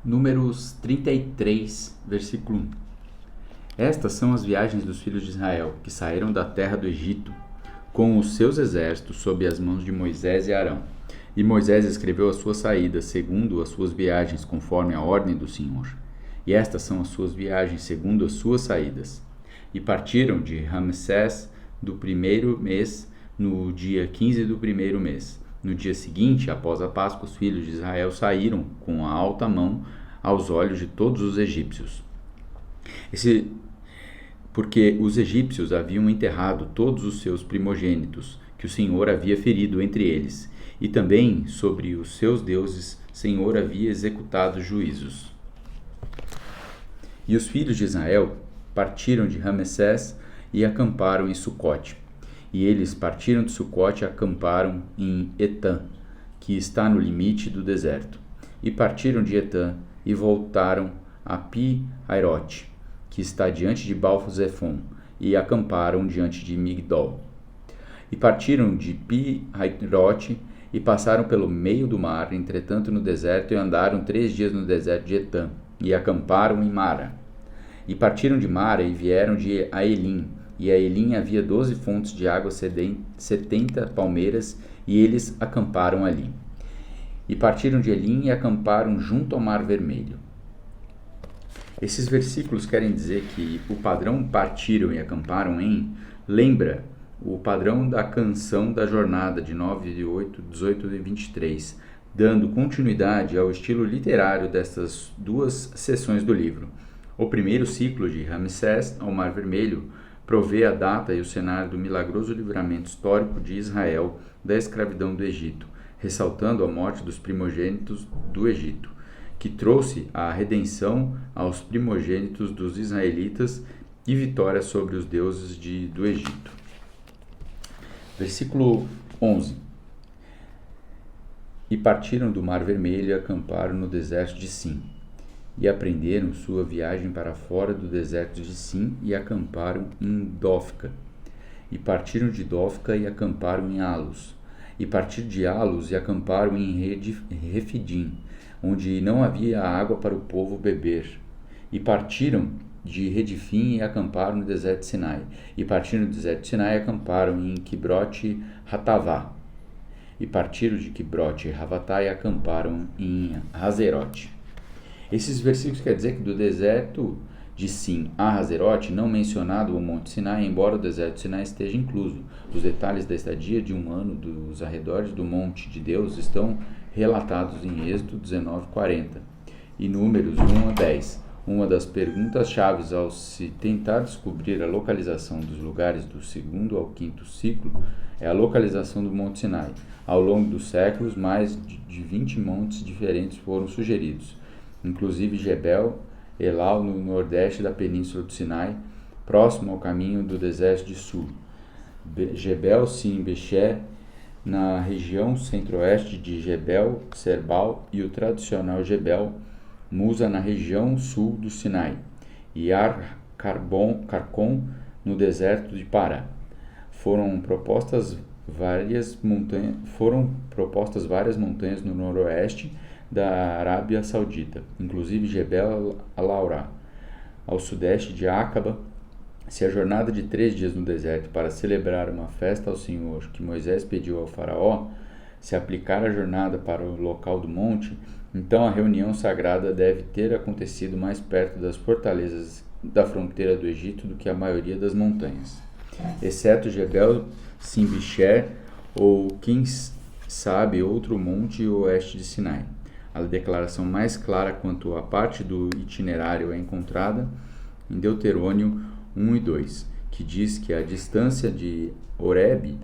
Números 33, versículo 1. Estas são as viagens dos filhos de Israel, que saíram da terra do Egito, com os seus exércitos sob as mãos de Moisés e Arão. E Moisés escreveu as suas saídas, segundo as suas viagens, conforme a ordem do Senhor. E estas são as suas viagens, segundo as suas saídas. E partiram de Ramsés do primeiro mês, no dia 15 do primeiro mês. No dia seguinte, após a Páscoa, os filhos de Israel saíram com a alta mão aos olhos de todos os egípcios. Porque os egípcios haviam enterrado todos os seus primogênitos, que o Senhor havia ferido entre eles, e também sobre os seus deuses, o Senhor havia executado juízos. E os filhos de Israel partiram de Ramsés e acamparam em Sucote. E eles partiram de Sucote e acamparam em Etã, que está no limite do deserto. E partiram de Etã e voltaram a Pi-Hairote, que está diante de Baal-Zefon, e acamparam diante de Migdol. E partiram de Pi-Hairote e passaram pelo meio do mar, entretanto no deserto, e andaram 3 dias no deserto de Etã, e acamparam em Mara. E partiram de Mara e vieram de Aelim, e a Elim havia 12 fontes de água, 70 palmeiras, e eles acamparam ali. E partiram de Elim e acamparam junto ao Mar Vermelho. Esses versículos querem dizer que o padrão partiram e acamparam em lembra o padrão da canção da jornada de 9, 8, 18 e 23, dando continuidade ao estilo literário dessas duas seções do livro. O primeiro ciclo, de Ramsés ao Mar Vermelho, provê a data e o cenário do milagroso livramento histórico de Israel da escravidão do Egito, ressaltando a morte dos primogênitos do Egito, que trouxe a redenção aos primogênitos dos israelitas e vitória sobre os deuses do Egito. Versículo 11. E partiram do Mar Vermelho e acamparam no deserto de Sim. E aprenderam sua viagem para fora do deserto de Sim e acamparam em Dófica. E partiram de Dófica e acamparam em Alos. E partiram de Alos e acamparam em Refidim, onde não havia água para o povo beber. E partiram de Redifim e acamparam no deserto de Sinai. E partiram do deserto de Sinai e acamparam em Quibrote Hatavá. E partiram de Quibrote Havatá e acamparam em Hazerote. Esses versículos quer dizer que do deserto de Sim a Hazerote, não mencionado o Monte Sinai, embora o deserto de Sinai esteja incluso. Os detalhes da estadia de um ano dos arredores do Monte de Deus estão relatados em Êxodo 19:40 e Números 1 a 10. Uma das perguntas-chave ao se tentar descobrir a localização dos lugares do 2º ao 5º ciclo é a localização do Monte Sinai. Ao longo dos séculos, mais de 20 montes diferentes foram sugeridos, inclusive Jebel Elal no nordeste da península do Sinai, próximo ao caminho do deserto de Sul, Jebel Sim Beché na região centro-oeste de Jebel Serbal e o tradicional Jebel Musa na região sul do Sinai, e Ar Carcom no deserto de Pará. Foram propostas várias montanhas no noroeste da Arábia Saudita, inclusive Jebel Alaura, ao sudeste de Acaba. Se a jornada de 3 dias no deserto para celebrar uma festa ao Senhor que Moisés pediu ao faraó se aplicar a jornada para o local do monte, então a reunião sagrada deve ter acontecido mais perto das fortalezas da fronteira do Egito do que a maioria das montanhas, exceto Jebel Simbicher ou, quem sabe, outro monte oeste de Sinai. A declaração mais clara quanto à parte do itinerário é encontrada em Deuterônio 1 e 2, que diz que a distância de Horebe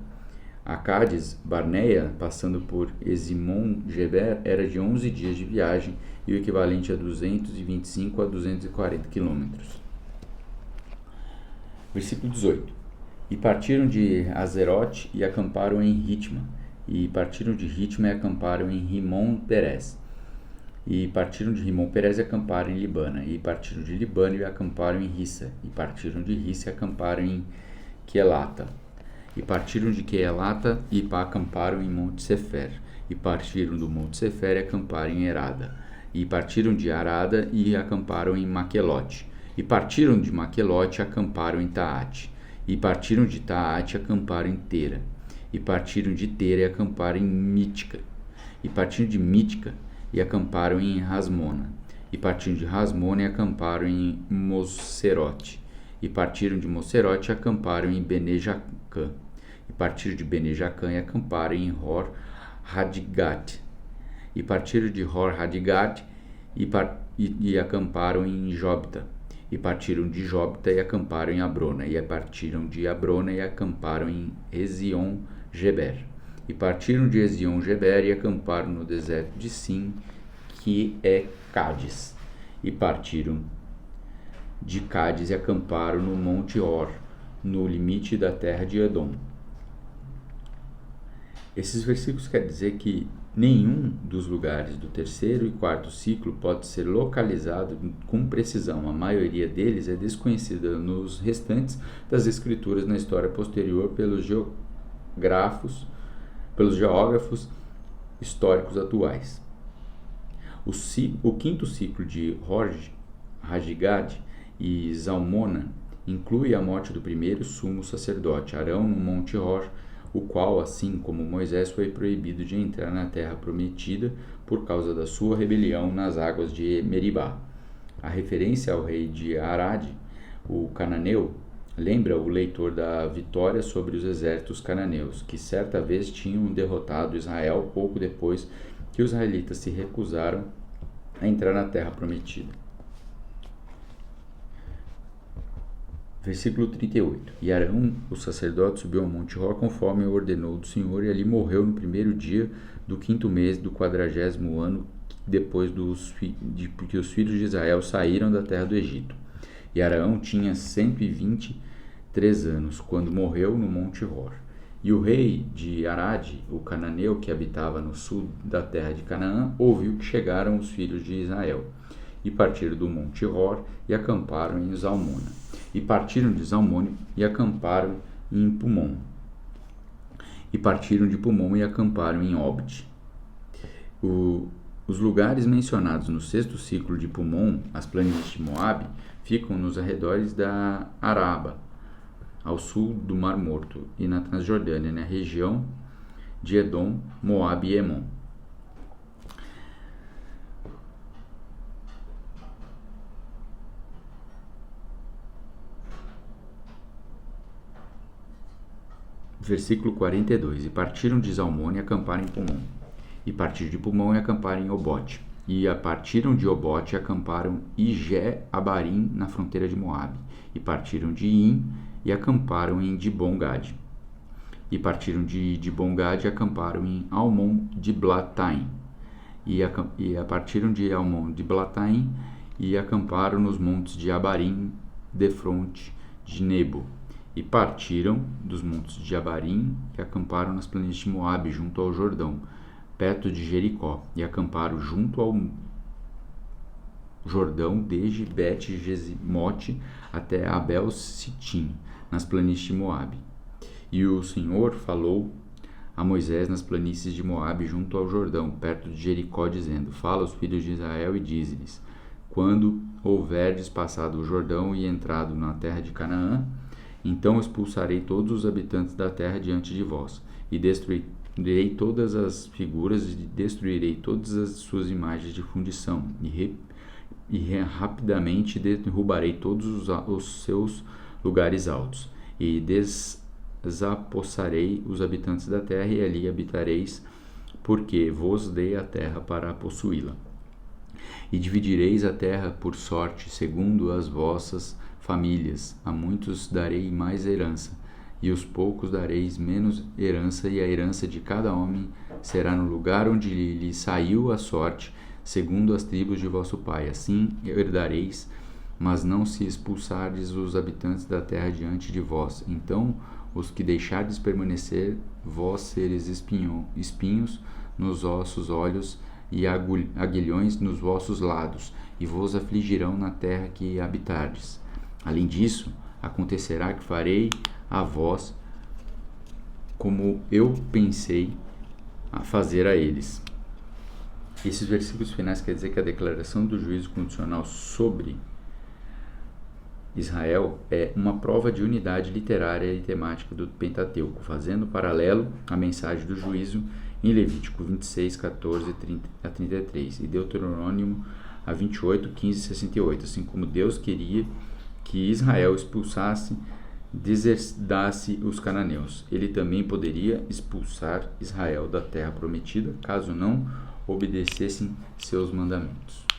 a Cádiz Barneia, passando por Ezimon-Geber, era de 11 dias de viagem e o equivalente a 225 a 240 quilômetros. Versículo 18. E partiram de Hazerote e acamparam em Ritma. E partiram de Ritma e acamparam em Rimon-Perez. E partiram de Rimon-Perez e acamparam em Libana. E partiram de Libana e acamparam em Rissa. E partiram de Rissa e acamparam em Quelata. E partiram de Quelata e acamparam em Monte Sefer. E partiram do Monte Sefer e acamparam em Herada. E partiram de Arada e acamparam em Maquelote. E partiram de Maquelote e acamparam em Taate. E partiram de Taate e acamparam em Tera. E partiram de Tera e acamparam em Mítica. E partiram de Mítica e acamparam em Rasmona. E partiram de Rasmona e acamparam em Moserote. E partiram de Moserote e acamparam em Bene-Jacã. E partiram de Bene-Jacã e acamparam em Hor-Hadigat. E partiram de Hor-Hadigat e acamparam em Jobta. E partiram de Jobta e acamparam em Abrona. E partiram de Abrona e acamparam em Ezion-Geber. E partiram de Ezion-Geber e acamparam no deserto de Sim, que é Cádiz. E partiram de Cádiz e acamparam no Monte Hor, no limite da terra de Edom. Esses versículos querem dizer que nenhum dos lugares do terceiro e quarto ciclo pode ser localizado com precisão. A maioria deles é desconhecida nos restantes das escrituras na história posterior pelos geógrafos históricos atuais. O quinto ciclo de Hor-Hagidgad e Zalmona inclui a morte do primeiro sumo sacerdote, Arão, no Monte Hor, o qual, assim como Moisés, foi proibido de entrar na terra prometida por causa da sua rebelião nas águas de Meribá. A referência ao rei de Arad, o cananeu, lembra o leitor da vitória sobre os exércitos cananeus, que certa vez tinham derrotado Israel pouco depois que os israelitas se recusaram a entrar na terra prometida. Versículo 38. E Arão, o sacerdote, subiu ao Monte Hor conforme ordenou do Senhor, e ali morreu no primeiro dia do quinto mês do 40º ano, depois que os filhos de Israel saíram da terra do Egito. E Arão tinha 123 anos, quando morreu no Monte Hor. E o rei de Arad, o cananeu que habitava no sul da terra de Canaã, ouviu que chegaram os filhos de Israel. E partiram do Monte Hor e acamparam em Zalmona. E partiram de Zalmone e acamparam em Pumom. E partiram de Pumom e acamparam em Obed. Os lugares mencionados no sexto ciclo de Pumom, as planícies de Moabe, ficam nos arredores da Araba, ao sul do Mar Morto, e na Transjordânia, na região de Edom, Moabe e Emon. Versículo 42. E partiram de Zalmone e acamparam em Pumom. E partiram de Pumom e acamparam em Obote. E partiram de Obote e acamparam em Ije-Abarim, na fronteira de Moabe. E partiram de In e acamparam em Dibon-Gad. E partiram de Dibon-Gad e acamparam em Almon-Diblataim. E partiram de Almon-Diblataim e acamparam nos montes de Abarim, defronte de Nebo. E partiram dos montes de Abarim e acamparam nas planícies de Moabe, junto ao Jordão, perto de Jericó, e acamparam junto ao Jordão, desde Bet-Jesimote até Abel-Sitim, nas planícies de Moabe. E o Senhor falou a Moisés nas planícies de Moabe, junto ao Jordão, perto de Jericó, dizendo: Fala aos filhos de Israel e dize-lhes: Quando houverdes passado o Jordão e entrado na terra de Canaã, então expulsarei todos os habitantes da terra diante de vós, e destruirei todas as figuras, e destruirei todas as suas imagens de fundição, e rapidamente derrubarei todos os seus lugares altos, e desapossarei os habitantes da terra, e ali habitareis, porque vos dei a terra para possuí-la. E dividireis a terra por sorte, segundo as vossas famílias. A muitos darei mais herança, e os poucos dareis menos herança, e a herança de cada homem será no lugar onde lhe saiu a sorte, segundo as tribos de vosso pai. Assim herdareis, mas não se expulsardes os habitantes da terra diante de vós. Então os que deixardes permanecer, vós seres espinhos nos vossos olhos e aguilhões nos vossos lados, e vos afligirão na terra que habitardes. Além disso, acontecerá que farei a vós como eu pensei a fazer a eles. Esses versículos finais quer dizer que a declaração do juízo condicional sobre Israel é uma prova de unidade literária e temática do Pentateuco, fazendo paralelo à mensagem do juízo em Levítico 26, 14 a 33 e Deuteronômio a 28, 15 e 68, assim como Deus queria que Israel expulsasse, deserdasse os cananeus. Ele também poderia expulsar Israel da terra prometida, caso não obedecessem seus mandamentos.